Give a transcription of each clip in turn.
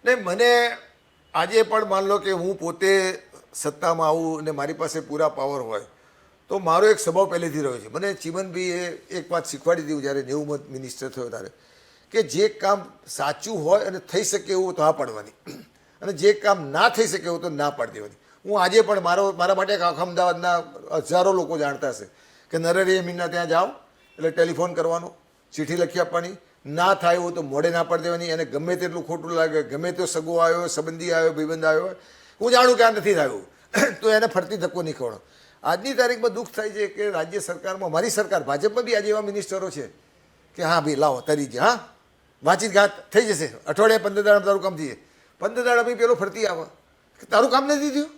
ને મને આજે પણ માન લો કે હું પોતે સત્તામાં આવું અને મારી પાસે પૂરા પાવર હોય તો મારો એક સ્વભાવ પહેલેથી રહ્યો છે. મને ચીમનભાઈએ એક વાત શીખવાડી દીધું જ્યારે 90 મિનિસ્ટર થયો ત્યારે, કે જે કામ સાચું હોય અને થઈ શકે એવું તો હા પાડવાની, અને જે કામ ના થઈ શકે એવું તો ના પાડી દેવાની. હું આજે પણ મારા માટે આખા અમદાવાદના હજારો લોકો જાણતા હશે કે નરેરી મીના ત્યાં જાઓ એટલે ટેલિફોન કરવાનો, ચિઠ્ઠી લખી આપવાની, ના થાય એવું તો મોડે ના પાડી દેવાની. અને ગમે તેટલું ખોટું લાગે, ગમે તે સગો આવ્યો, સંબંધી આવ્યો, ભાઈબંધ આવ્યો, હું જાણું કે આ નથી થયું તો એને ફરતી ધક્કો નહીં ખવડો. આજની તારીખમાં દુઃખ થાય છે કે રાજ્ય સરકારમાં, મારી સરકાર ભાજપમાં બી આજે એવા મિનિસ્ટરો છે કે હા ભાઈ લાવો તરી જાય, હા વાંચીત ઘાત થઈ જશે, અઠવાડિયે 15 દાડા તારું કામ થઈ જાય, 15 દાડા પછી પેલો ફરતી આવે કે તારું કામ નથી થયું,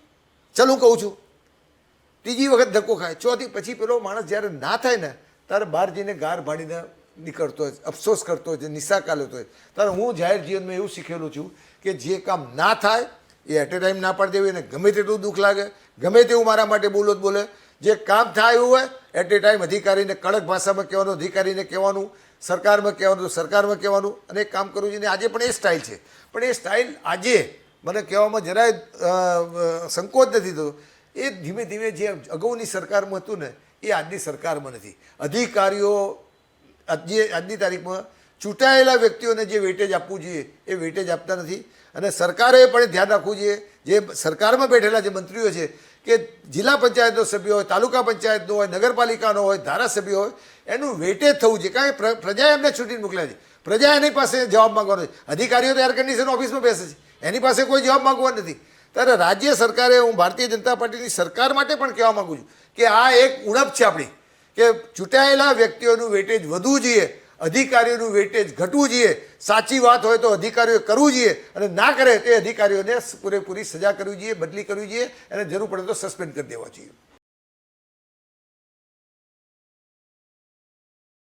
ચાલ હું કહું છું, ત્રીજી વખત ધક્કો ખાય, ચોથી પછી પેલો માણસ જ્યારે ના થાય ને ત્યારે બહાર જઈને ગાર ભાડીને નીકળતો હોય, અફસોસ કરતો હોય, નિશાકા લેતો હોય. ત્યારે હું જાહેર જીવનમાં એવું શીખેલું છું કે જે કામ ના થાય એ એટ એ ટાઈમ ના પાડી દેવી, અને ગમે તેટલું દુઃખ લાગે, ગમે તેવું મારા માટે બોલો જ બોલે, જે કામ થાય એવું હોય એટ એ ટાઈમ અધિકારીને કડક ભાષામાં કહેવાનું, અધિકારીને કહેવાનું, સરકારમાં કહેવાનું તો સરકારમાં કહેવાનું, અને એક કામ કરવું જોઈએ. આજે પણ એ સ્ટાઇલ છે, પણ એ સ્ટાઇલ આજે મને કહેવામાં જરાય સંકોચ નથી થતો. એ ધીમે ધીમે જે અગાઉની સરકારમાં હતું ને એ આજની સરકારમાં નથી. અધિકારીઓ આજની તારીખમાં ચૂંટાયેલા વ્યક્તિઓને જે વેટેજ આપવું જોઈએ એ વેટેજ આપતા નથી. અને સરકારે પણ ધ્યાન રાખવું જોઈએ, જે સરકારમાં બેઠેલા જે મંત્રીઓ છે કે જિલ્લા પંચાયતનો સભ્ય હોય, તાલુકા પંચાયતનો હોય, નગરપાલિકાનો હોય, ધારાસભ્ય હોય, એનું વેટેજ થવું જોઈએ. કારણ કે પ્રજાએ એમને છૂટીને મોકલ્યા છે, પ્રજા એની પાસે જવાબ માંગવાનો છે. અધિકારીઓ તો એર કન્ડિશન ઓફિસમાં બેસે છે, એની પાસે કોઈ જવાબ માંગવા નથી. ત્યારે રાજ્ય સરકારે, હું ભારતીય જનતા પાર્ટીની સરકાર માટે પણ કહેવા માગું છું કે આ એક ઉણપ છે આપણી, કે ચૂંટાયેલા વ્યક્તિઓનું વેટેજ વધવું જોઈએ, અધિકારીઓનું વેટેજ ઘટવું જોઈએ. સાચી વાત હોય તો અધિકારીઓ કરવું જોઈએ, અને ના કરે તે અધિકારીઓને પૂરેપૂરી સજા કરવી જોઈએ, બદલી કરવી જોઈએ, અને જરૂર પડે તો સસ્પેન્ડ કરી દેવા જોઈએ.